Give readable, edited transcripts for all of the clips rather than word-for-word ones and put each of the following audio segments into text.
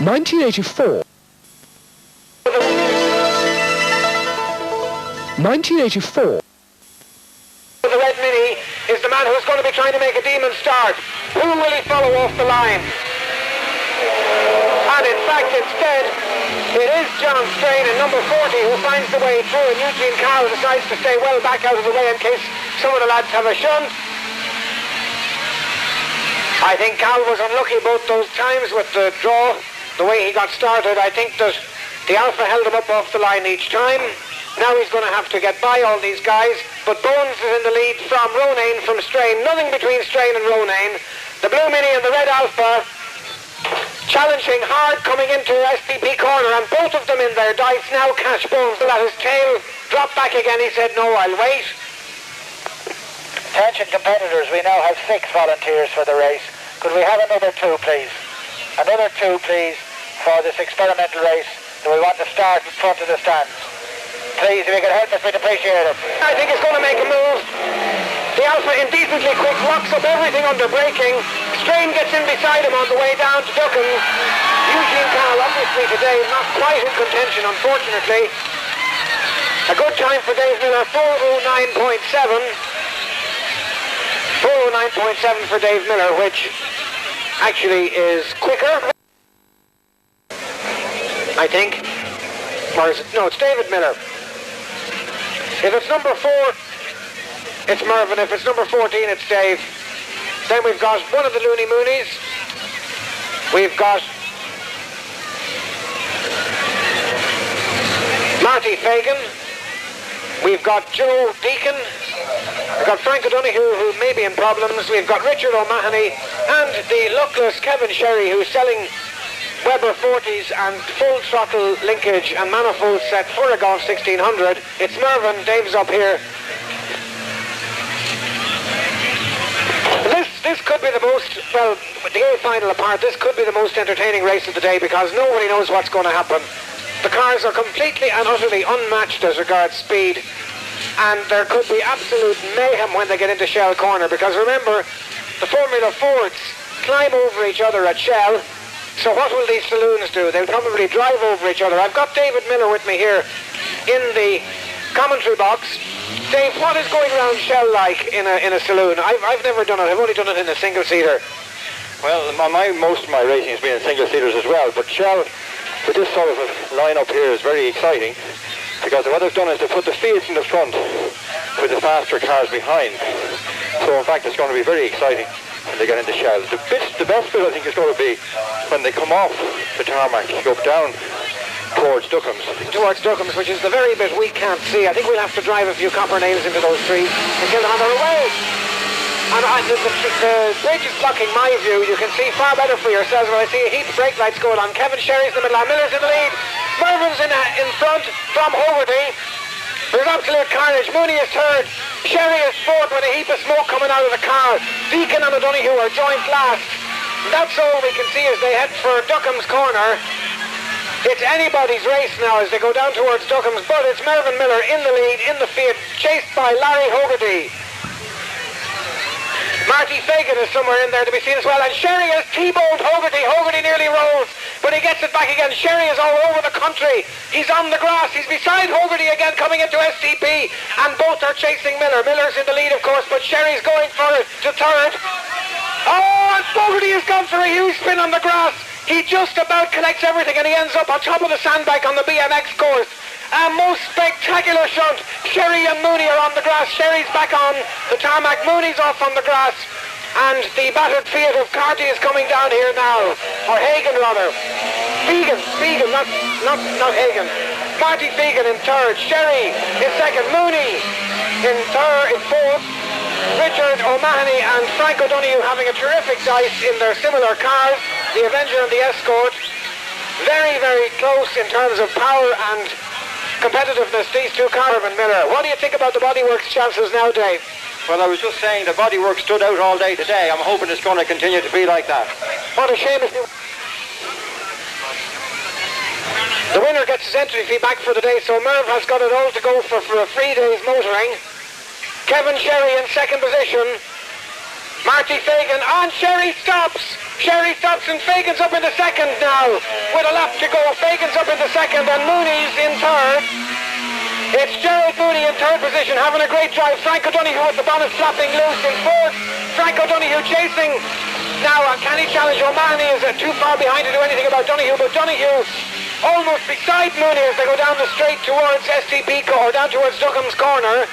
1984. 1984. The red Mini is the man who's going to be trying to make a demon start. Who will he follow off the line? And in fact, instead, it is John Strain in number 40 who finds the way through, and Eugene Carroll decides to stay well back out of the way in case some of the lads have a shunt. I think Carroll was unlucky both those times with the draw, the way he got started. I think that the Alpha held him up off the line each time. Now he's going to have to get by all these guys, but Bones is in the lead from Ronayne, from Strain. Nothing between Strain and Ronayne. The blue Mini and the red Alpha challenging hard coming into STP corner, and both of them in their dice now catch Bones. Let his tail drop back again. He said, no, I'll wait. Attention competitors, we now have 6 volunteers for the race. Could we have another 2, please? Another 2, please, for this experimental race. Do we want to start in front of the stands? Please, if you could help us, we'd appreciate it. I think it's going to make a move. The Alpha indecently quick locks up everything under braking. Strain gets in beside him on the way down to Duckham. Eugene Carroll, obviously today, not quite in contention, unfortunately. A good time for Dave Miller, 4:09.7. 4:09.7 for Dave Miller, which actually is quicker, I think. Or is it? No, it's David Miller. If it's number 4, it's Mervyn. If it's number 14, it's Dave. Then we've got one of the Looney Moonies. We've got Marty Fagan. We've got Joe Deacon. We've got Frank O'Donoghue, who may be in problems. We've got Richard O'Mahony and the luckless Kevin Sherry, who's selling Weber 40s and full throttle linkage and manifold set for a Golf 1600. It's Mervyn. Dave's up here. This could be the most, well, with the A final apart, this could be the most entertaining race of the day because nobody knows what's going to happen. The cars are completely and utterly unmatched as regards speed, and there could be absolute mayhem when they get into Shell Corner, because remember, the Formula Fords climb over each other at Shell. So what will these saloons do? They'll probably drive over each other. I've got David Miller with me here in the commentary box. Dave, what is going around Shell like in a saloon? I've never done it. I've only done it in a single-seater. Well, most of my racing has been in single-seaters as well, but Shell, with this sort of a line-up here, is very exciting, because what they've done is they've put the fields in the front with the faster cars behind. So, in fact, it's going to be very exciting when they get into Shell. The best bit, I think, is going to be when they come off the tarmac, go down towards Duckham's. Towards Duckham's, which is the very bit we can't see. I think we'll have to drive a few copper nails into those trees and get them on their way. And the bridge is blocking my view. You can see far better for yourselves when I see a heap of brake lights going on. Kevin Sherry's in the middle, Miller's in the lead. Mervyn's in front from Hogarty. There's absolute carnage. Mooney is third. Sherry is fourth with a heap of smoke coming out of the car. Deacon and O'Donoghue are joint last. And that's all we can see as they head for Duckham's corner. It's anybody's race now as they go down towards Duckham's, but it's Mervyn Miller in the lead, in the field, chased by Larry Hogarty. Marty Fagan is somewhere in there to be seen as well, and Sherry has T-boned Hogarty. Hogarty nearly rolls, but he gets it back again. Sherry is all over the country. He's on the grass. He's beside Hogarty again, coming into STP, and both are chasing Miller. Miller's in the lead, of course, but Sherry's going for it to third. Oh, and Hogarty has gone for a huge spin on the grass. He just about collects everything, and he ends up on top of the sandbank on the BMX course. A most spectacular shunt. Sherry and Mooney are on the grass. Sherry's back on the tarmac. Mooney's off on the grass. And the battered Fiat of Carty is coming down here now. Or Hagan, rather. Fegan, not Hagan. Marty Fegan in third. Sherry is second. Mooney in fourth. Richard O'Mahony and Frank O'Donoghue having a terrific dice in their similar cars. The Avenger and the Escort. Very, very close in terms of power and competitiveness, these two cars. Mervyn Miller. What do you think about the Bodyworks chances now, Dave? Well, I was just saying the Bodyworks stood out all day today. I'm hoping it's going to continue to be like that. What a shame. The winner gets his entry fee back for the day, so Merv has got it all to go for a 3 days motoring. Kevin Sherry in second position. Marty Fagan on. Sherry stops. Sherry stops and Fagan's up into second now. With a lap to go, Fagan's up into second and Mooney's in third. It's Gerald Mooney in third position, having a great drive. Frank O'Donoghue with the bonnet flapping loose in fourth. Frank O'Donoghue chasing. Now, can he challenge O'Mahony? Is too far behind to do anything about Donoghue, but Donoghue almost beside Mooney as they go down the straight towards STP or down towards Duckham's corner.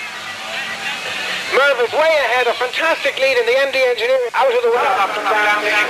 Merv is way ahead, a fantastic lead in the MD Engineering out of the way.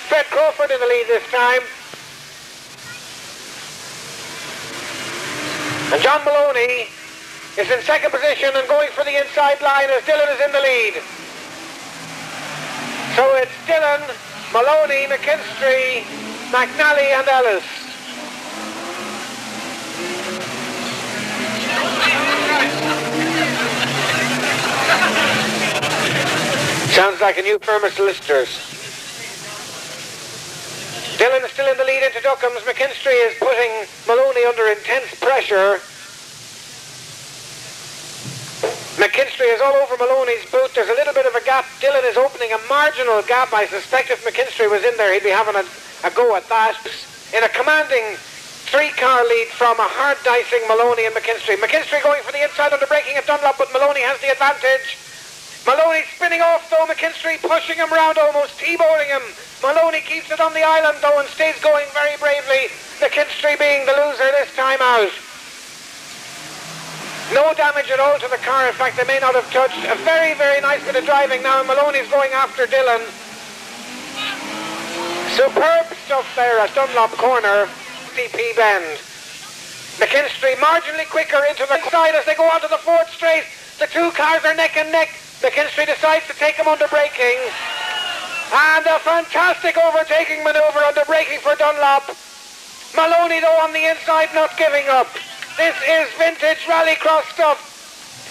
Fred Crawford in the lead this time. And John Maloney is in second position and going for the inside line as Dillon is in the lead. So it's Dillon, Maloney, McKinstry, McNally and Ellis. Sounds like a new firm of solicitors. Dillon is still in the lead into Duckham's. McKinstry is putting Maloney under intense pressure. McKinstry is all over Maloney's boot. There's a little bit of a gap. Dillon is opening a marginal gap. I suspect if McKinstry was in there, he'd be having a go at that. In a commanding three-car lead from a hard-dicing Maloney and McKinstry. McKinstry going for the inside under braking at Dunlop, but Maloney has the advantage. Maloney spinning off though, McKinstry pushing him round, almost T-boarding him. Maloney keeps it on the island though and stays going very bravely. McKinstry being the loser this time out. No damage at all to the car, in fact they may not have touched. A very, very nice bit of driving now and Maloney's going after Dillon. Superb stuff there at Dunlop corner. DP bend. McKinstry marginally quicker into the side as they go onto the fourth straight. The two cars are neck and neck. McKinstry decides to take him under braking. And a fantastic overtaking manoeuvre under braking for Dunlop. Maloney though on the inside not giving up. This is vintage rallycross stuff.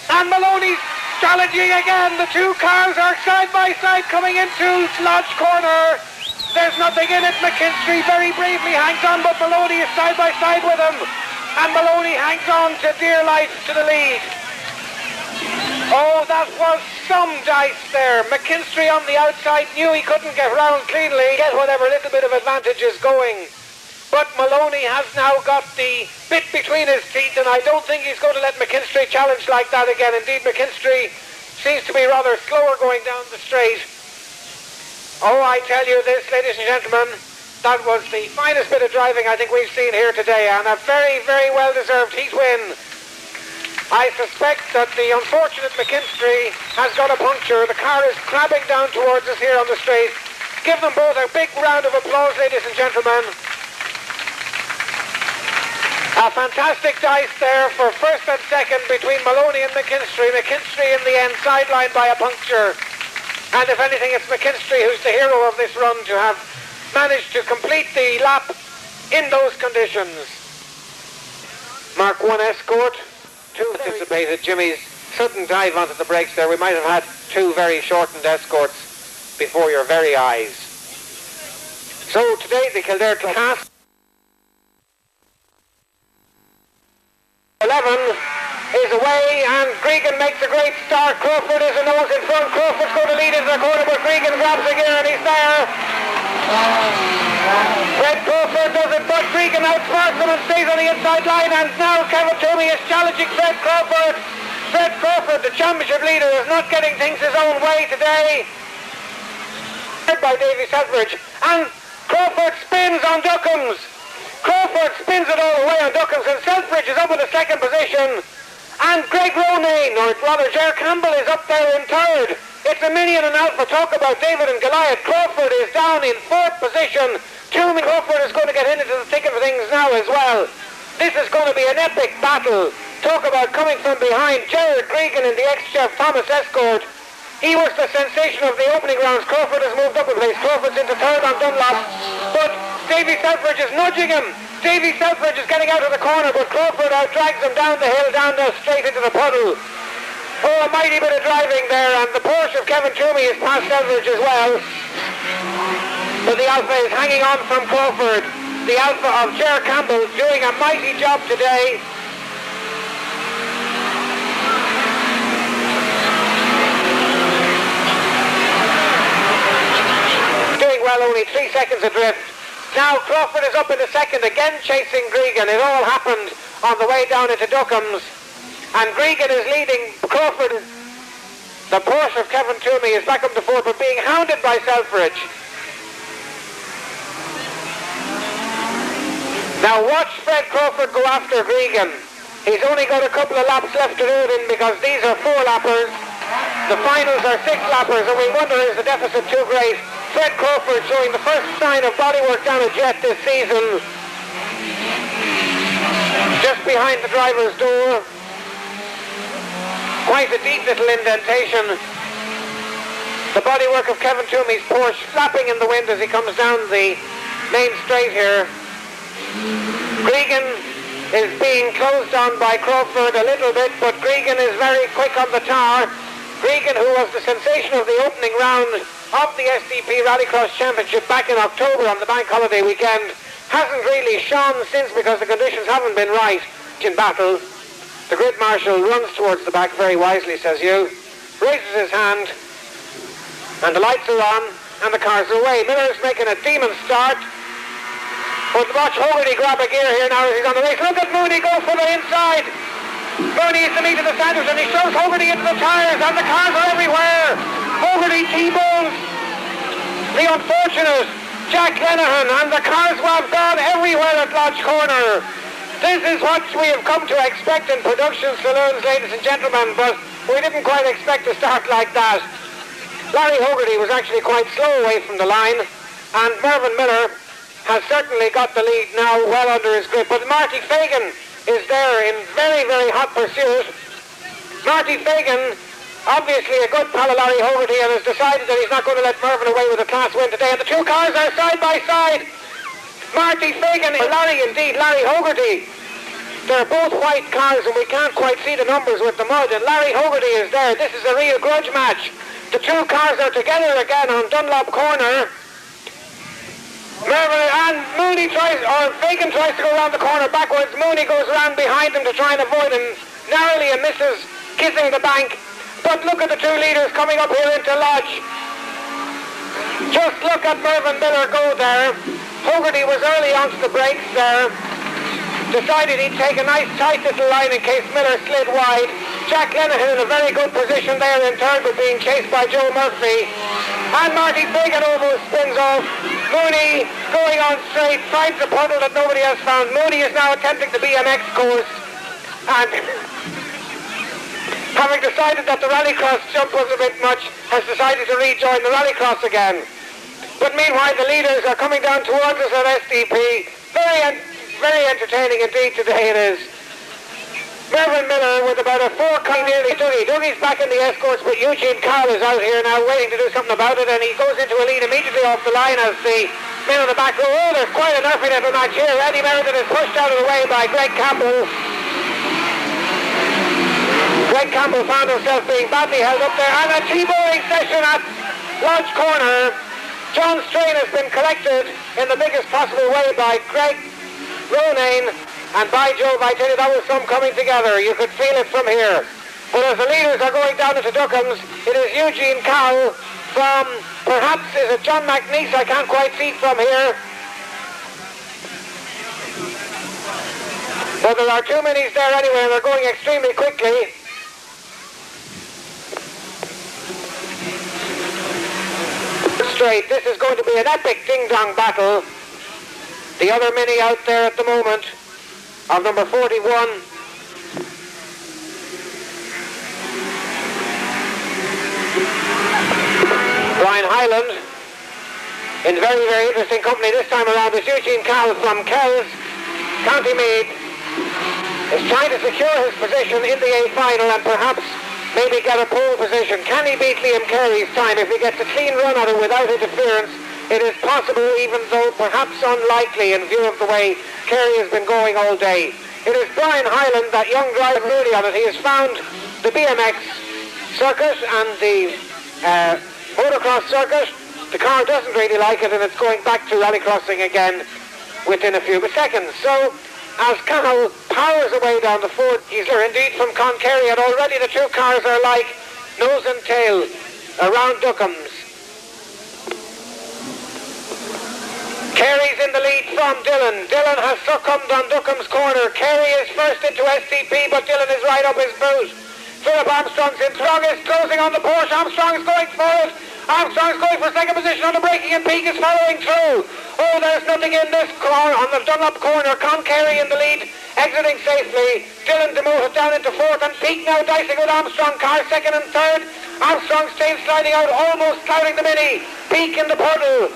And Maloney's challenging again. The two cars are side by side coming into Lodge corner. There's nothing in it. McKinstry very bravely hangs on, but Maloney is side by side with him. And Maloney hangs on to dear life to the lead. Oh, that was some dice there. McKinstry on the outside knew he couldn't get round cleanly, get whatever little bit of advantage is going. But Maloney has now got the bit between his teeth, and I don't think he's going to let McKinstry challenge like that again. Indeed, McKinstry seems to be rather slower going down the straight. Oh, I tell you this, ladies and gentlemen, that was the finest bit of driving I think we've seen here today, and a very, very well-deserved heat win I suspect that the unfortunate McKinstry has got a puncture. The car is crabbing down towards us here on the straight. Give them both a big round of applause, ladies and gentlemen. A fantastic dice there for first and second between Maloney and McKinstry. McKinstry in the end sidelined by a puncture. And if anything, it's McKinstry who's the hero of this run to have managed to complete the lap in those conditions. Mark 1 Escort. 2 anticipated Jimmy's sudden dive onto the brakes there. We might have had 2 very shortened Escorts before your very eyes. So today the Kildare cast 11 is away, and Gregan makes a great start. Crawford is a nose in front. Crawford's going to lead into the corner, but Gregan grabs a gear and he's there. Fred Crawford does it, but Gregan outsmarts him and stays on the inside line, and now Kevin Toomey is challenging Fred Crawford. Fred Crawford, the championship leader, is not getting things his own way today. By Davy Selfridge, and Crawford spins on Duckham's. Crawford spins it all the way on Duckham's, and Selfridge is up in the second position. And Greg Ronayne, or rather Ger Campbell, is up there in third. It's a Minion and Alpha. Talk about David and Goliath. Crawford is down in fourth position. Toomey Crawford is going to get into the thick of things now as well. This is going to be an epic battle. Talk about coming from behind. Jared Gregan in the ex-chef Thomas Escort. He was the sensation of the opening rounds. Crawford has moved up a place. Crawford's into third on Dunlop. But Davy Selfridge is nudging him. Davy Selfridge is getting out of the corner, but Crawford drags him down the hill, down there straight into the puddle. Oh, a mighty bit of driving there, and the Porsche of Kevin Toomey is past Selfridge as well. But the Alpha is hanging on from Crawford. The Alpha of Ger Campbell doing a mighty job today. Doing well, only 3 seconds adrift. Now Crawford is up in the second, again chasing Gregan. It all happened on the way down into Duckham's. And Gregan is leading Crawford. The Porsche of Kevin Toomey is back up to fourth, but being hounded by Selfridge. Now watch Fred Crawford go after Gregan. He's only got a couple of laps left to do it in, because these are 4-lappers. The finals are 6-lappers, and we wonder, is the deficit too great? Fred Crawford showing the first sign of bodywork down a jet this season. Just behind the driver's door. Quite a deep little indentation. The bodywork of Kevin Toomey's Porsche flapping in the wind as he comes down the main straight here. Gregan is being closed on by Crawford a little bit, but Gregan is very quick on the tar. Gregan, who was the sensation of the opening round of the SDP Rallycross Championship back in October on the bank holiday weekend, hasn't really shone since because the conditions haven't been right in battle. The grid marshal runs towards the back very wisely, says you, raises his hand, and the lights are on, and the cars are away. Miller's making a demon start. But watch Hogarty grab a gear here now as he's on the race. Look at Mooney go for the inside. Mooney is the lead of the Sanders, and he shows Hogarty into the tyres, and the cars are everywhere. Hogarty T-bones the unfortunate Jack Lenihan, and the cars have gone everywhere at Lodge Corner. This is what we have come to expect in production saloons, ladies and gentlemen, but we didn't quite expect to start like that. Larry Hogarty was actually quite slow away from the line, and Mervyn Miller has certainly got the lead now well under his grip, but Marty Fagan is there in very, very hot pursuit. Marty Fagan, obviously a good pal of Larry Hogarty, and has decided that he's not going to let Mervyn away with a class win today, and the two cars are side by side. Marty Fagan and Larry Hogarty. They're both white cars, and we can't quite see the numbers with the mud, and Larry Hogarty is there. This is a real grudge match. The two cars are together again on Dunlop Corner. Mervyn and Mooney Fagan tries to go around the corner backwards. Mooney goes around behind him to try and avoid him narrowly and misses, kissing the bank. But look at the two leaders coming up here into Lodge. Just look at Mervyn Miller go there. Hogarty was early onto the brakes there. Decided he'd take a nice tight little line in case Miller slid wide. Jack Lenihan in a very good position there in third, but being chased by Joe Murphy. And Marty Fagan almost spins off. Mooney going on straight, finds a puddle that nobody else found. Mooney is now attempting the BMX course. And having decided that the Rallycross jump was a bit much, has decided to rejoin the Rallycross again. But meanwhile, the leaders are coming down towards us at SDP. Very entertaining indeed today it is. Mervyn Miller with about a 4 nearly Dougie. Dougie's back in the escorts, but Eugene Carl is out here now waiting to do something about it, and he goes into a lead immediately off the line as the men on the back row. Oh, there's quite an nerfy little match here. Eddie Meredith is pushed out of the way by Greg Campbell. Greg Campbell found himself being badly held up there, and a T-bowling session at Lodge Corner. John Strain has been collected in the biggest possible way by Greg Ronayne. And by Jove, I tell you, that was some coming together. You could feel it from here. But as the leaders are going down into Duckham's, it is Eugene Cowell from, perhaps, is it John McNeese? I can't quite see from here. But there are two minis there anyway, and they're going extremely quickly. Straight, this is going to be an epic ding-dong battle. The other mini out there at the moment, of number 41. Brian Highland, in very, very interesting company this time around, is Eugene Cowell from Kells, County Meath, is trying to secure his position in the A final and perhaps maybe get a pole position. Can he beat Liam Carey's time? If he gets a clean run at it without interference, it is possible, even though perhaps unlikely in view of the way Carey has been going all day. It is Brian Highland, that young driver early on it. He has found the BMX circuit and the motocross circuit. The car doesn't really like it, and it's going back to rallycrossing again within a few seconds. So, as Cowell powers away down the Ford Easler, indeed from Concarey, and already the two cars are like nose and tail around Duckham's. Carey's in the lead from Dillon. Dillon has succumbed on Duckham's corner. Carey is first into STP, but Dillon is right up his boot. Philip Armstrong's in. Strong is closing on the Porsche. Armstrong is going for it. Armstrong is going for second position on the braking, and Peake is following through. Oh, there's nothing in this car on the Dunlop corner. Concarey in the lead, exiting safely. Dillon demoted down into fourth, and Peake now dicing with Armstrong. Car second and third. Armstrong's tail sliding out, almost clouding the mini. Peake in the puddle.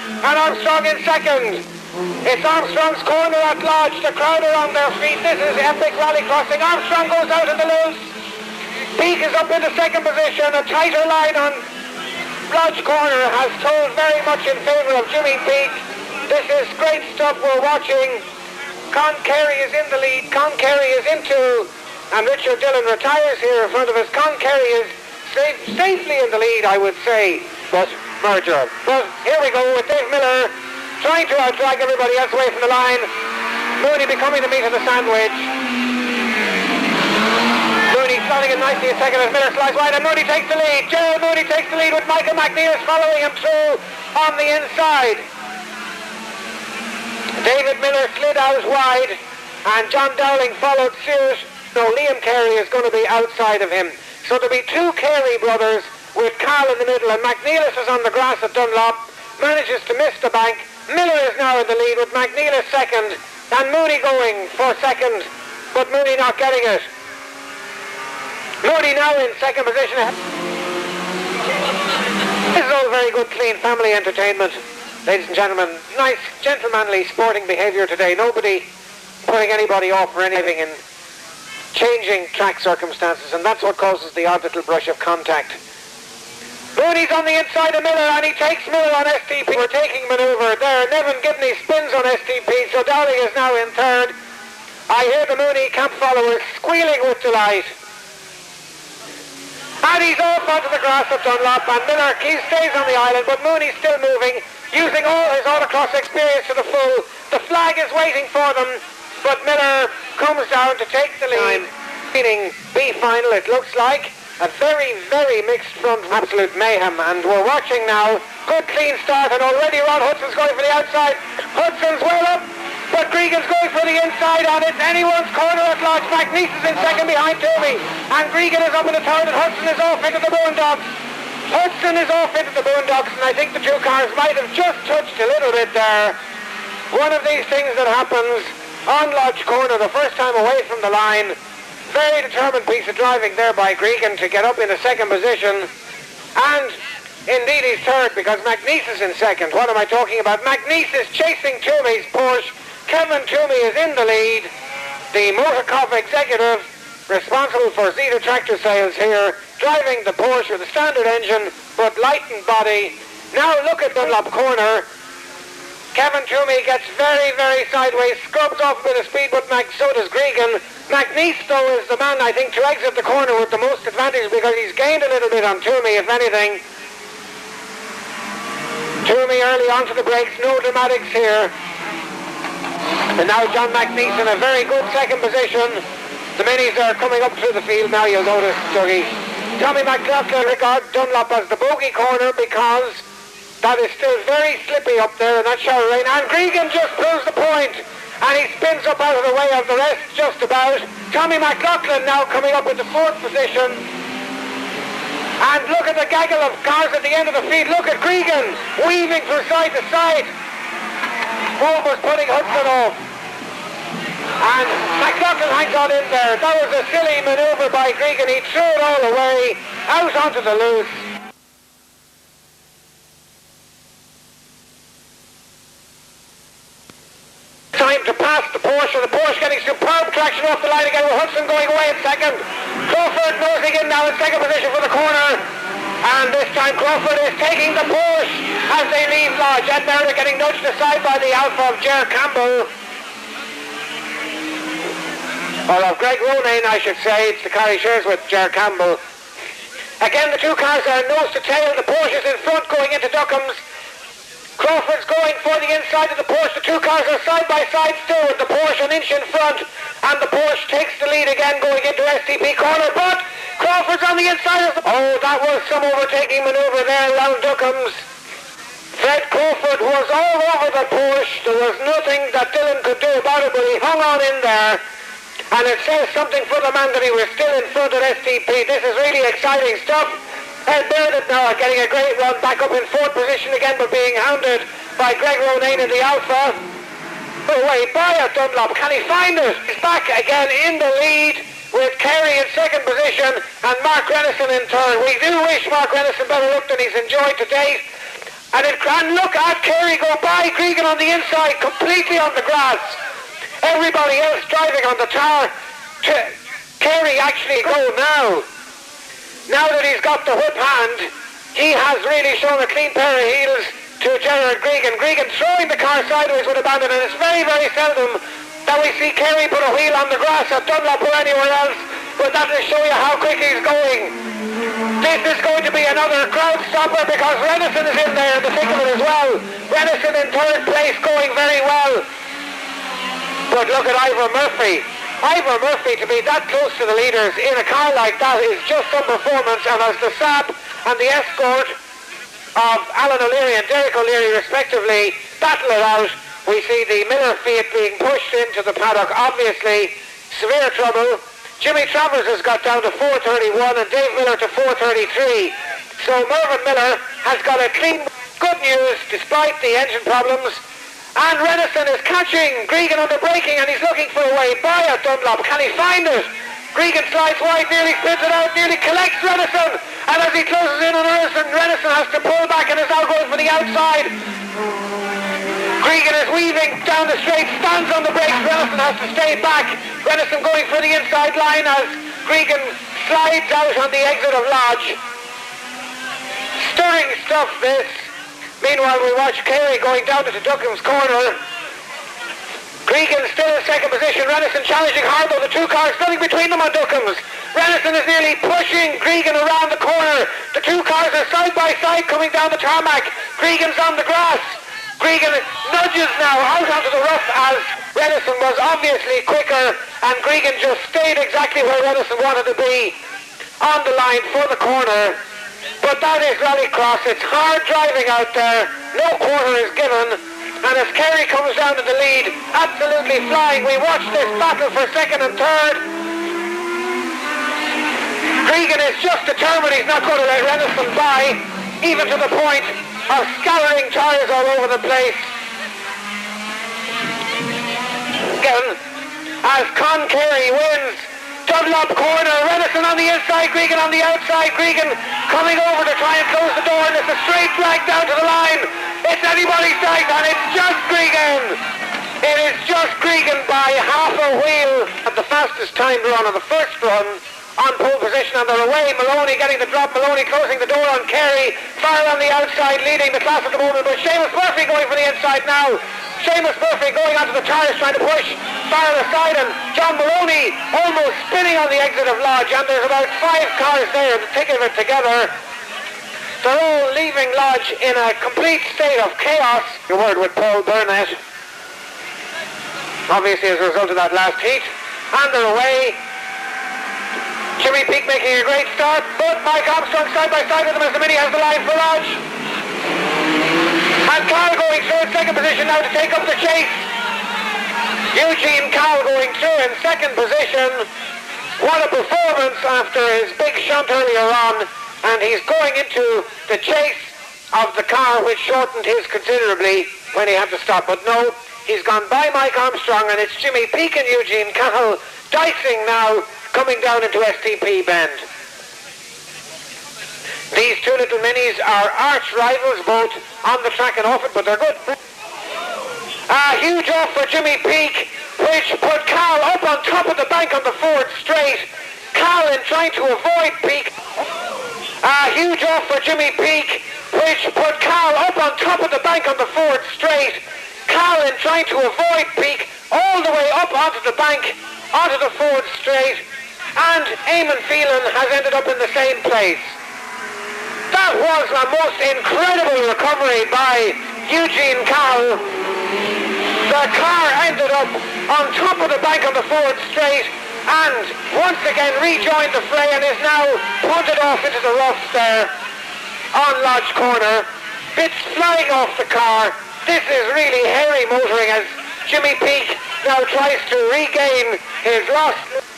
And Armstrong in second. It's Armstrong's corner at Lodge. The crowd are on their feet. This is epic rallycrossing. Armstrong goes out in the loose. Peake is up into second position. A tighter line on Lodge corner has told very much in favour of Jimmy Peake. This is great stuff we're watching. Concarey is in the lead. Concarey is into, and Richard Dillon retires here in front of us. Concarey is safely in the lead, I would say, but merger. But here we go with Dave Miller trying to outdrag everybody else away from the line. Mooney becoming the meat of the sandwich. Mooney sliding in nicely a second as Miller slides wide, and Mooney takes the lead. Gerald Mooney takes the lead with Michael McNeil's following him through on the inside. David Miller slid out wide, and John Dowling followed suit. No, Liam Carey is going to be outside of him. So there'll be two Carey brothers with Carl in the middle, and McNeilis is on the grass at Dunlop, manages to miss the bank. Miller is now in the lead with McNeilis second, and Mooney going for second, but Mooney not getting it. Mooney now in second position. This is all very good, clean family entertainment. Ladies and gentlemen, nice, gentlemanly sporting behaviour today. Nobody putting anybody off for anything in changing track circumstances, and that's what causes the odd little brush of contact. Mooney's on the inside of Miller, and he takes Miller on STP. We're taking manoeuvre there. Nevin Gibney spins on STP, so Dowling is now in third. I hear the Mooney camp followers squealing with delight. And he's off onto the grass of Dunlop, and Miller, he stays on the island, but Mooney's still moving, using all his autocross experience to the full. The flag is waiting for them, but Miller comes down to take the lead. Meaning B final, it looks like. A very, very mixed front, absolute mayhem, and we're watching now. Good clean start, and already Ron Hudson's going for the outside. Hudson's well up, but Gregan's going for the inside, and it's anyone's corner at Lodge. McNeese is in second behind Toomey, and Gregan is up in the third, and Hudson is off into the boondocks. Hudson is off into the boondocks, and I think the two cars might have just touched a little bit there. One of these things that happens on Lodge corner, the first time away from the line. Very determined piece of driving there by Gregan to get up in the second position. And indeed he's third because McNeese is in second. What am I talking about? McNeese is chasing Toomey's Porsche. Kevin Toomey is in the lead. The Motorcoff executive responsible for Zeta tractor sales here, driving the Porsche with a standard engine but lightened body. Now look at Dunlop corner. Kevin Toomey gets very, very sideways, scrubs off a bit of speed, but so does Gregan. McNeese, though, is the man, I think, to exit the corner with the most advantage because he's gained a little bit on Toomey, if anything. Toomey early onto the brakes, no dramatics here. And now John McNeese in a very good second position. The minis are coming up through the field now, you'll notice, Dougie. Tommy McLaughlin regard Dunlop as the bogey corner because that is still very slippy up there in that shower rain. And Gregan just proves the point. And he spins up out of the way of the rest just about. Tommy McLaughlin now coming up with the fourth position. And look at the gaggle of cars at the end of the field. Look at Gregan weaving from side to side. Almost putting Hudson off. And McLaughlin hangs on in there. That was a silly manoeuvre by Gregan. He threw it all away, out onto the loose. Time to pass the Porsche. The Porsche getting superb traction off the line again with Hudson going away in second. Crawford nosing in now in second position for the corner. And this time Crawford is taking the Porsche as they leave Lodge. Ed Meredith getting nudged aside by the Alpha of Ger Campbell. Or of Greg Ronayne, I should say. It's the car he shares with Ger Campbell. Again, the two cars are nose to tail. The Porsche is in front going into Duckham's. Crawford's going for the inside of the Porsche. The two cars are side by side still with the Porsche an inch in front. And the Porsche takes the lead again going into STP corner. But Crawford's on the inside of the... Oh, that was some overtaking manoeuvre there around Duckham's. Fred Crawford was all over the Porsche. There was nothing that Dylan could do about it, but he hung on in there. And it says something for the man that he was still in front at STP. This is really exciting stuff. Ed Meredith now getting a great run back up in fourth position again, but being hounded by Greg Ronayne in the Alpha. Away by at Dunlop. Can he find it? He's back again in the lead with Kerry in second position and Mark Renison in third. We do wish Mark Renison better luck than he's enjoyed to date. And look at Kerry go by. Gregan on the inside, completely on the grass. Everybody else driving on the tar. Kerry actually go now. Now that he's got the whip hand, he has really shown a clean pair of heels to Gerard Gregan. Gregan throwing the car sideways with abandon, and it's very, very seldom that we see Kerry put a wheel on the grass at Dunlop or anywhere else, but that will show you how quick he's going. This is going to be another crowd stopper because Renison is in there in the thick of it as well. Renison in third place going very well. But look at Ivor Murphy. Ivor Murphy to be that close to the leaders in a car like that is just some performance, and as the Saab and the Escort of Alan O'Leary and Derek O'Leary respectively battle it out, we see the Miller Fiat being pushed into the paddock. Obviously severe trouble. Jimmy Travers has got down to 4:31 and Dave Miller to 4:33. So Mervyn Miller has got a clean, good news despite the engine problems. And Renison is catching Gregan under braking, and he's looking for a way by at Dunlop. Can he find it? Gregan slides wide, nearly spins it out, nearly collects Renison. And as he closes in on Renison has to pull back and is now going for the outside. Gregan is weaving down the straight, stands on the brakes. Renison has to stay back. Renison going for the inside line as Gregan slides out on the exit of Lodge. Stirring stuff, this. Meanwhile, we watch Carey going down into Duckham's corner. Gregan still in second position. Renison challenging hard, though the two cars nothing between them on Duckham's. Renison is nearly pushing Gregan around the corner. The two cars are side by side coming down the tarmac. Gregan's on the grass. Gregan nudges now out onto the rough as Renison was obviously quicker, and Gregan just stayed exactly where Renison wanted to be on the line for the corner. But that is Rallycross. It's hard driving out there. No quarter is given. And as Kerry comes down to the lead, absolutely flying, we watch this battle for second and third. Gregan is just determined he's not going to let Renison by, even to the point of scattering tyres all over the place. Again, as Con Kerry wins Dunlop corner, Renison on the inside, Gregan on the outside, Gregan coming over to try and close the door, and it's a straight drag down to the line. It's anybody's night, and it's just Gregan. It is just Gregan by half a wheel. At the fastest timed run on the first run, on pole position, and they're away. Maloney getting the drop, Maloney closing the door on Kerry. Farrell on the outside leading the class at the moment, but Seamus Murphy going for the inside now. Seamus Murphy going onto the tires trying to push Farrell aside, and John Maloney almost spinning on the exit of Lodge, and there's about 5 cars there, the thick of it together. They're all leaving Lodge in a complete state of chaos. A word with Paul Burnett, obviously as a result of that last heat, and they're away. Jimmy Peake making a great start, but Mike Armstrong side by side with him as the Mini has the line for Lodge. And Carl going through in second position now to take up the chase. Eugene Carl going through in second position. What a performance after his big shunt earlier on, and he's going into the chase of the car, which shortened his considerably when he had to stop. But no, he's gone by Mike Armstrong, and it's Jimmy Peake and Eugene Carl dicing now, coming down into STP Bend. These two little minis are arch rivals, both on the track and off it, but they're good. A huge off for Jimmy Peake, which put Carl up on top of the bank on the Ford straight. Carl in trying to avoid Peake. A huge off for Jimmy Peake, which put Carl up on top of the bank on the Ford straight. Carl in trying to avoid Peake all the way up onto the bank, onto the Ford straight, and Eamon Phelan has ended up in the same place. That was a most incredible recovery by Eugene Carl. The car ended up on top of the bank on the Ford straight and once again rejoined the fray and is now punted off into the roughs there on Lodge Corner. Bits flying off the car. This is really hairy motoring as Jimmy Peake now tries to regain his lost...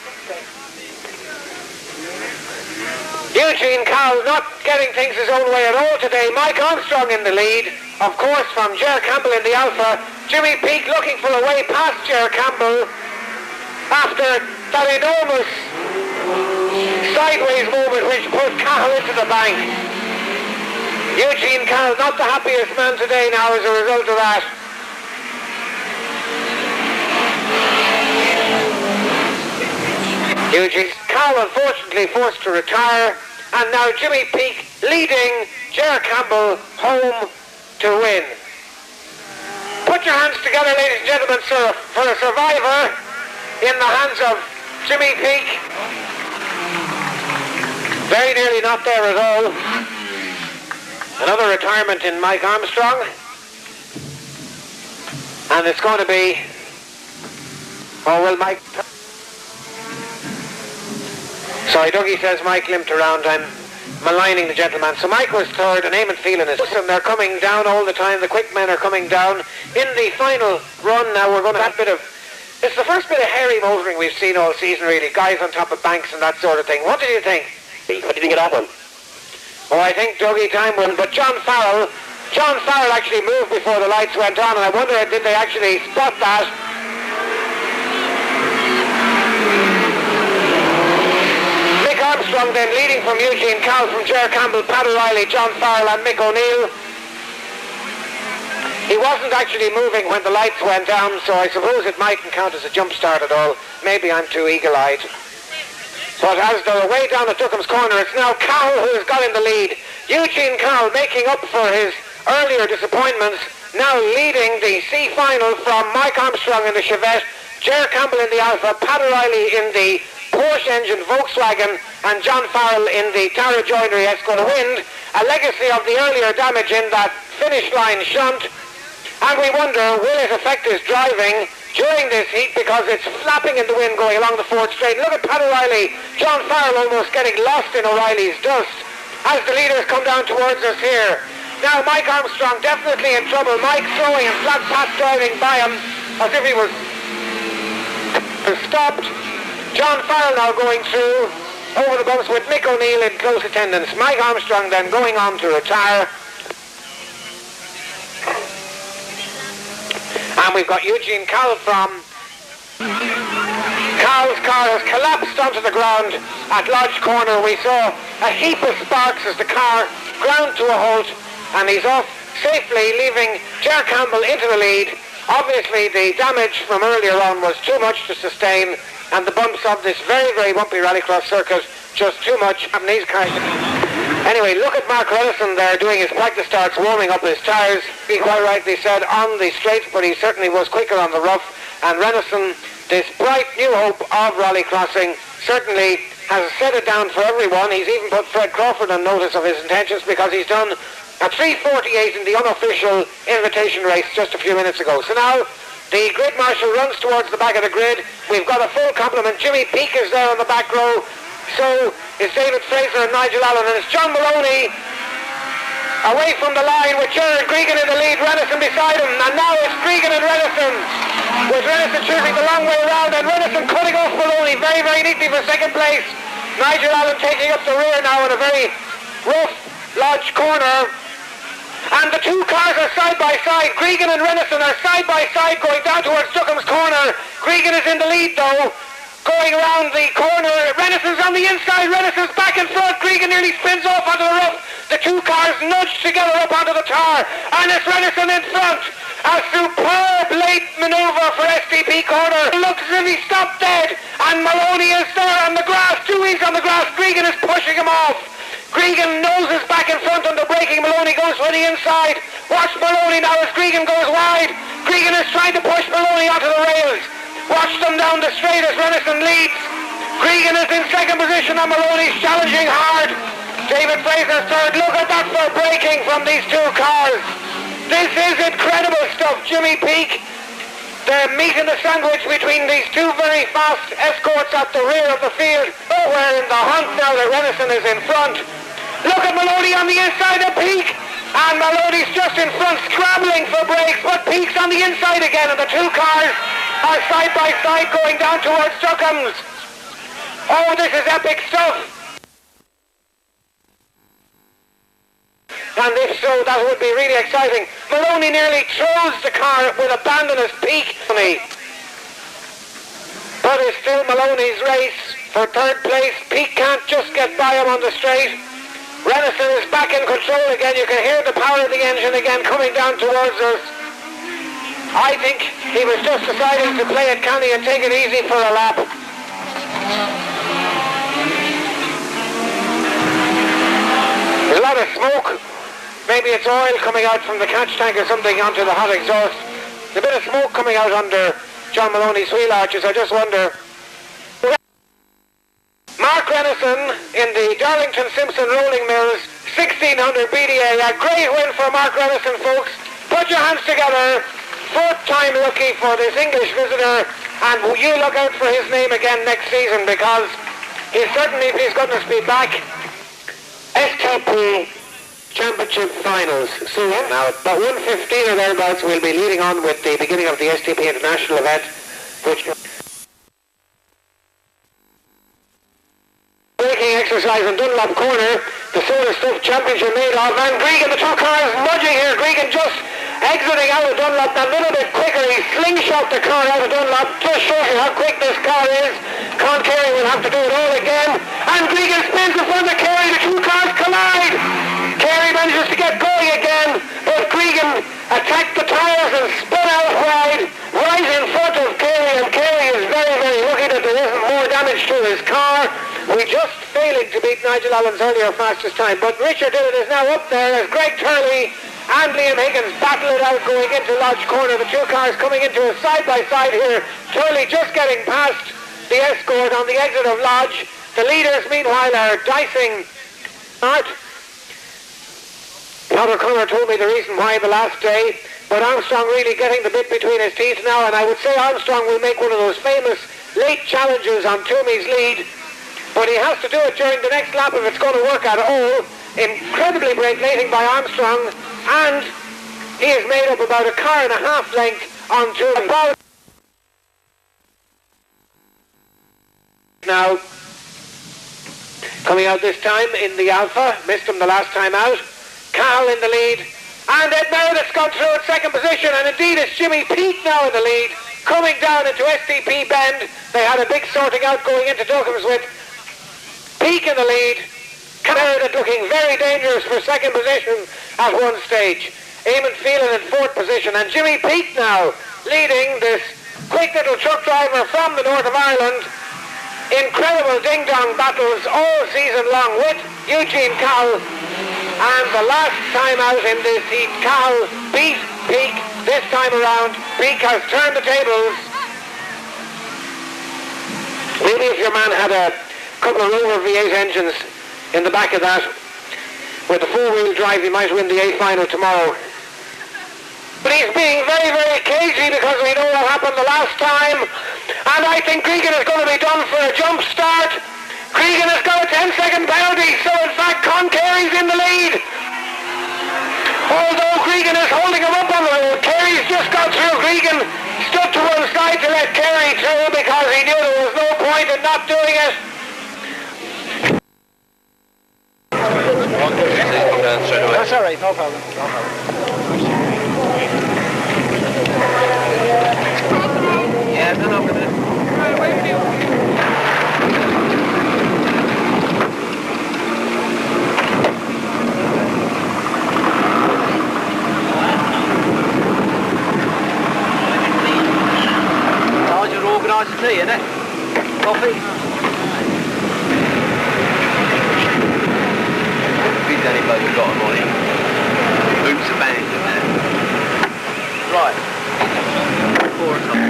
Eugene Carl not getting things his own way at all today. Mike Armstrong in the lead, of course, from Ger Campbell in the Alpha. Jimmy Peake looking for a way past Ger Campbell after that enormous sideways moment which put Cahill into the bank. Eugene Carl not the happiest man today now as a result of that. Eugene Carl unfortunately forced to retire, and now Jimmy Peake leading Ger Campbell home to win. Put your hands together, ladies and gentlemen, sir, for a survivor in the hands of Jimmy Peake. Very nearly not there at all. Another retirement in Mike Armstrong, and it's going to be, oh well, Mike... Sorry, Dougie says Mike limped around. I'm maligning the gentleman. So Mike was third and Eamon Phelan is fourth, and they're coming down all the time. The quick men are coming down. In the final run now, we're going to have a bit of... It's the first bit of hairy motoring we've seen all season, really. Guys on top of banks and that sort of thing. What did you think? What did you think of that one? Oh, I think Dougie time will. But John Farrell actually moved before the lights went on, and I wonder did they actually spot that? Armstrong then leading from Eugene Carl, from Ger Campbell, Pat O'Reilly, John Farrell and Mick O'Neill. He wasn't actually moving when the lights went down, so I suppose it mightn't count as a jump start at all. Maybe I'm too eagle-eyed. But as they're way down at Duckham's Corner, it's now Carl who has got in the lead. Eugene Carl making up for his earlier disappointments, now leading the C final from Mike Armstrong in the Chevette, Ger Campbell in the Alpha, Pat O'Reilly in the Porsche engine Volkswagen, and John Farrell in the Tara Joinery Esco Wind, a legacy of the earlier damage in that finish line shunt. And we wonder, will it affect his driving during this heat, because it's flapping in the wind going along the Ford straight. Look at Pat O'Reilly, John Farrell almost getting lost in O'Reilly's dust as the leaders come down towards us here. Now Mike Armstrong definitely in trouble. Mike throwing and flat Pat driving by him as if he was stopped. John Farrell now going through over the bumps with Mick O'Neill in close attendance. Mike Armstrong then going on to retire. And we've got Eugene Carl Carl's car has collapsed onto the ground at Lodge Corner. We saw a heap of sparks as the car ground to a halt, and he's off safely, leaving Ger Campbell into the lead. Obviously the damage from earlier on was too much to sustain, and the bumps of this very, very bumpy rallycross circuit just too much. These cars. Anyway, look at Mark Renison there doing his practice starts, warming up his tyres. He quite rightly said on the straights, but he certainly was quicker on the rough. And Renison, this bright new hope of rallycrossing, certainly has set it down for everyone. He's even put Fred Crawford on notice of his intentions, because he's done a 3:48 in the unofficial invitation race just a few minutes ago. So now the grid marshal runs towards the back of the grid. We've got a full complement. Jimmy Peake is there on the back row. So is David Fraser and Nigel Allen, and it's John Maloney away from the line with Jared Gregan in the lead, Renison beside him, and now it's Gregan and Renison, with Renison choosing the long way around, and Renison cutting off Maloney very, very neatly for second place. Nigel Allen taking up the rear now in a very rough Lodge Corner. And the two cars are side by side. Gregan and Renison are side by side going down towards Duckham's Corner. Gregan is in the lead though, going around the corner. Renison's on the inside. Renison's back in front. Gregan nearly spins off onto the rough. The two cars nudge together up onto the tar, and it's Renison in front. A superb late manoeuvre for STP Corner. It looks as if he stopped dead, and Maloney is there on the grass. 2 weeks on the grass. Gregan is pushing him off. Gregan noses back in front under braking. Maloney goes for the inside. Watch Maloney now as Gregan goes wide. Gregan is trying to push Maloney onto the rails. Watch them down the straight as Renison leads. Gregan is in second position and Maloney's challenging hard. David Fraser third. Look at that for braking from these two cars. This is incredible stuff. Jimmy Peake, the meat in the sandwich between these two very fast escorts at the rear of the field. Oh, we're in the hunt now that Renison is in front. Look at Maloney on the inside of Peake, and Maloney's just in front scrambling for brakes, but Peake's on the inside again, and the two cars are side by side going down towards Duckham's. Oh, this is epic stuff. And if so, that would be really exciting. Maloney nearly throws the car with abandon as Peake. But it's still Maloney's race for third place. Peake can't just get by him on the straight. Renison is back in control again. You can hear the power of the engine again coming down towards us. I think he was just deciding to play it canny and take it easy for a lap. There's a lot of smoke. Maybe it's oil coming out from the catch tank or something onto the hot exhaust. There's a bit of smoke coming out under John Maloney's wheel arches. I just wonder. Mark Renison in the Darlington Simpson Rolling Mills 1600 BDA. A great win for Mark Renison, folks. Put your hands together. Fourth time lucky for this English visitor, and you look out for his name again next season, because he'll certainly, please goodness, be back. STP Championship Finals soon. Now at about 1:15 or thereabouts we'll be leading on with the beginning of the STP International event, which braking exercise in Dunlop Corner, the sort of stuff championship made of. And Gregan, the two cars nudging here. Gregan just exiting out of Dunlop a little bit quicker. He slingshot the car out of Dunlop. Just shows you how quick this car is. Con Carey will have to do it all again. And Gregan spins in front of Carey. The two cars collide. Carey manages to get going again, but Gregan attacked the tyres and spun out wide, right in front of Carey, and Carey is very, very lucky that there isn't more damage to his car. We just failing to beat Nigel Allen's earlier fastest time, but Richard Dillon is now up there as Greg Turley and Liam Higgins battle it out going into Lodge Corner. The two cars coming into a side-by-side here. Turley just getting past the escort on the exit of Lodge. The leaders, meanwhile, are dicing hard. Pat O'Connor told me the reason why the last day, but Armstrong really getting the bit between his teeth now, and I would say Armstrong will make one of those famous late challenges on Toomey's lead, but he has to do it during the next lap if it's going to work at all. Incredibly braking by Armstrong, and he has made up about a car and a half length on Toomey. Now, coming out this time in the Alpha, missed him the last time out. Cal in the lead, and Ed Meredith's gone through at second position, and indeed it's Jimmy Peake now in the lead. coming down into SDP Bend. They had a big sorting out going into Duckham's with Peak in the lead. Meredith looking very dangerous for second position at one stage. Eamon Phelan in fourth position, and Jimmy Peak now leading this quick little truck driver from the north of Ireland. Incredible ding-dong battles all season long with Eugene Cowell, and the last time out in this heat, Cowell beat Peak. This time around, Peak has turned the tables. Maybe if your man had a couple of Rover V8 engines in the back of that, with the four-wheel drive, he might win the A final tomorrow. But he's being very, very cagey because we know what happened the last time. And I think Cregan is going to be done for a jump start. Cregan has got a 10-second penalty, so in fact Con Carey's in the lead. Although Cregan is holding him up on the road, Carey's just got through. Cregan stood to one side to let Carey through because he knew there was no point in not doing it. That's all right, no problem. No problem. Yeah, no, no, no. You're organised tea, innit? Coffee? Beat any bloke who got them on him. Boots are banged in there. Right. 4 o'clock.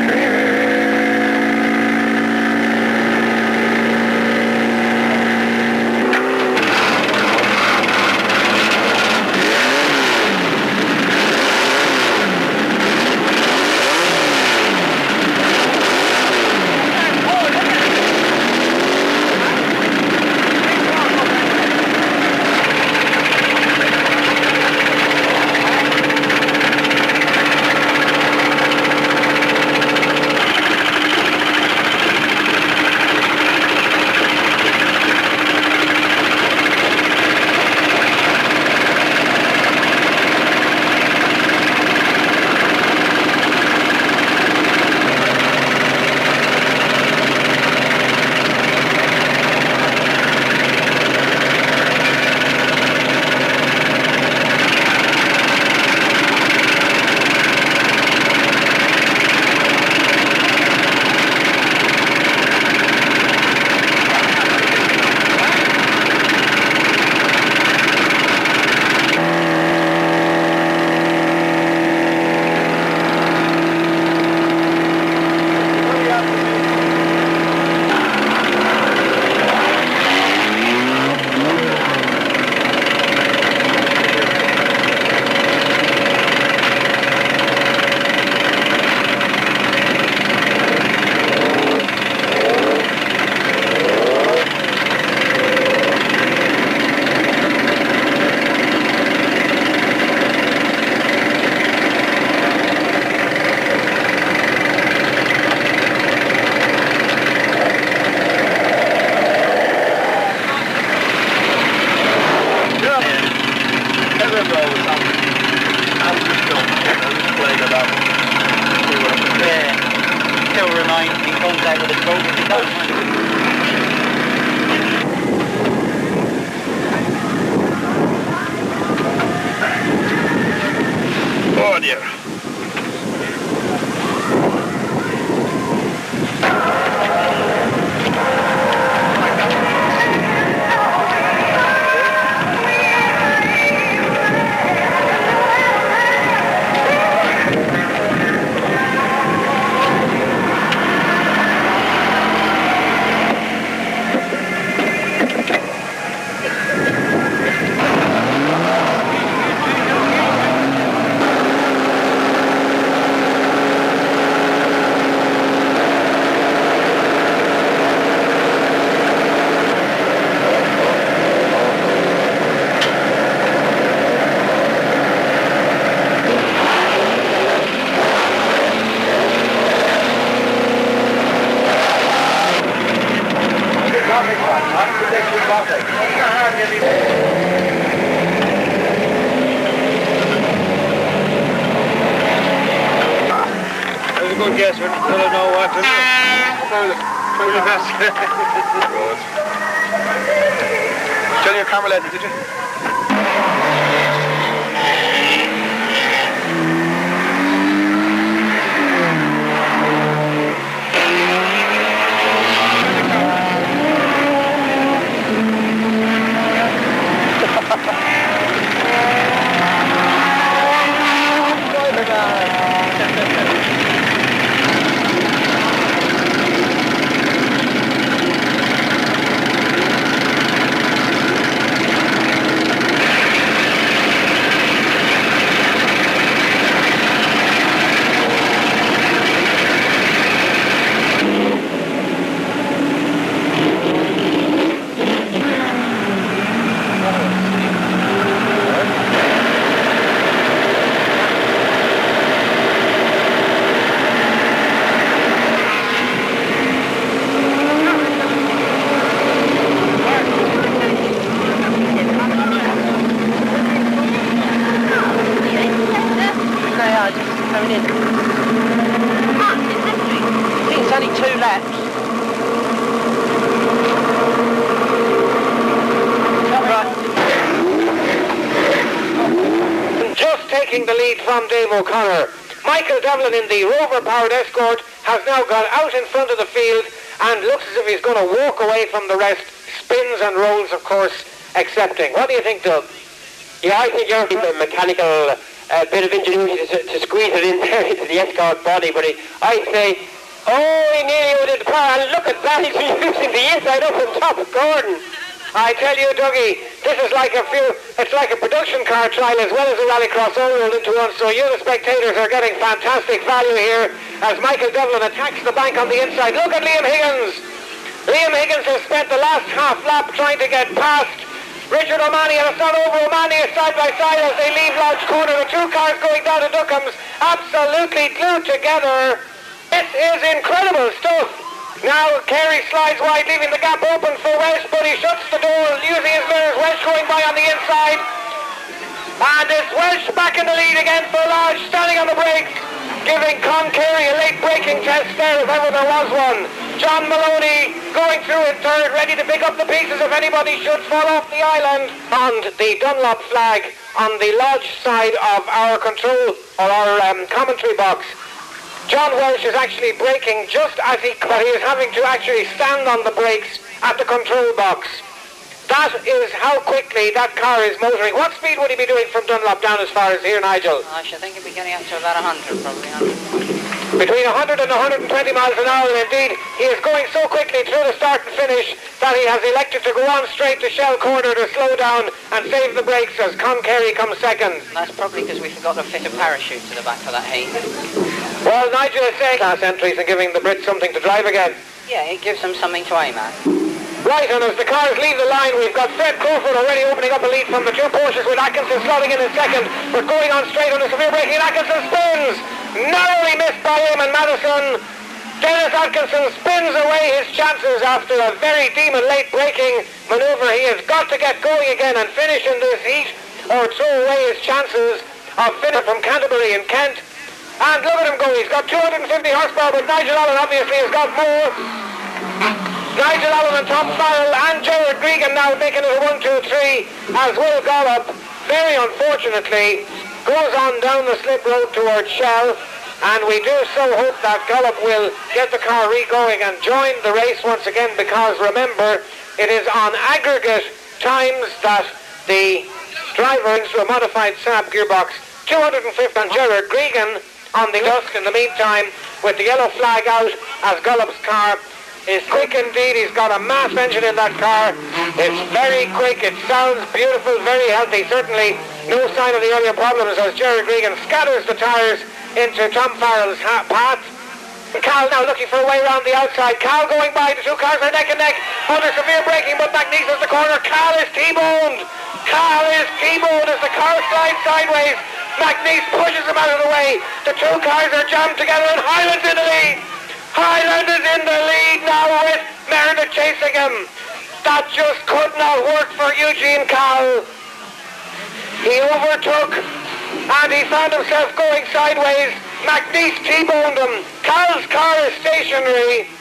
guess when you don't know what to do. Tell your camera lady, did you? The lead from Dave O'Connor. Michael Devlin in the Rover-powered Escort has now got out in front of the field and looks as if he's going to walk away from the rest. Spins and rolls, of course, accepting. What do you think, Doug? Yeah, I think you're a mechanical bit of ingenuity to squeeze it in there into the Escort body, but I'd say, he nearly did the power, and look at that, he's using the inside up on top of Gordon. I tell you, Dougie, this is like it's like a production car trial as well as a rallycross all rolled into one, so you, the spectators, are getting fantastic value here as Michael Devlin attacks the bank on the inside. Look at Liam Higgins. Liam Higgins has spent the last half lap trying to get past Richard O'Mahony, and it's not over. O'Mahony is side by side as they leave Lodge Corner. The two cars going down to Duckham's, absolutely glued together. This is incredible stuff. Now Carey slides wide, leaving the gap open for Welsh, but he shuts the door using his mirrors. Welsh going by on the inside. And it's Welsh back in the lead again for Lodge, standing on the brakes, giving Con Carey a late braking test there if ever there was one. John Maloney going through in third, ready to pick up the pieces if anybody should fall off the island. And the Dunlop flag on the Lodge side of our control, or our commentary box. John Welsh is actually braking just as he is having to actually stand on the brakes at the control box. That is how quickly that car is motoring. What speed would he be doing from Dunlop down as far as here, Nigel? I should think he'd be getting up to about 100, probably 100. Between 100 and 120 miles an hour, and indeed he is going so quickly through the start and finish that he has elected to go on straight to Shell Corner to slow down and save the brakes as Con Carey comes second. That's probably because we forgot to fit a parachute to the back of that hay. Well, Nigel is saying class entries and giving the Brits something to drive again. Yeah, it gives them something to aim at. Right, and as the cars leave the line, we've got Fred Crawford already opening up a lead from the two Porsches, with Atkinson slotting in second, but going on straight under severe braking. Atkinson spins, narrowly missed by Eamon Madison. Dennis Atkinson spins away his chances after a very demon late braking manoeuvre. He has got to get going again and finish in this heat, or throw away his chances of finish from Canterbury in Kent. And look at him go, he's got 250 horsepower, but Nigel Allen obviously has got more. Nigel Allen and Tom Farrell and Gerard Gregan now making it a 1-2-3 as Will Gollop, very unfortunately, goes on down the slip road towards Shell, and we do so hope that Gollop will get the car re-going and join the race once again, because remember, it is on aggregate times that the driver into a modified Saab gearbox, 205th, and Gerard Gregan on the dusk in the meantime with the yellow flag out as Gollop's car is quick indeed. He's got a mass engine in that car. It's very quick, it sounds beautiful, very healthy, certainly no sign of the earlier problems as Gerard Gregan scatters the tyres into Tom Farrell's path. Cal now looking for a way around the outside. Cal going by, the two cars are neck and neck under severe braking, but McNeese has the corner. Cal is T-boned. Cal is T-boned as the car slides sideways. McNeese pushes him out of the way. The two cars are jammed together and Highland's in the lead. Highland is in the lead now with Meredith chasing him. That just could not work for Eugene Cal. He overtook and he found himself going sideways. McNeese T-boned him. Cal's car is stationary.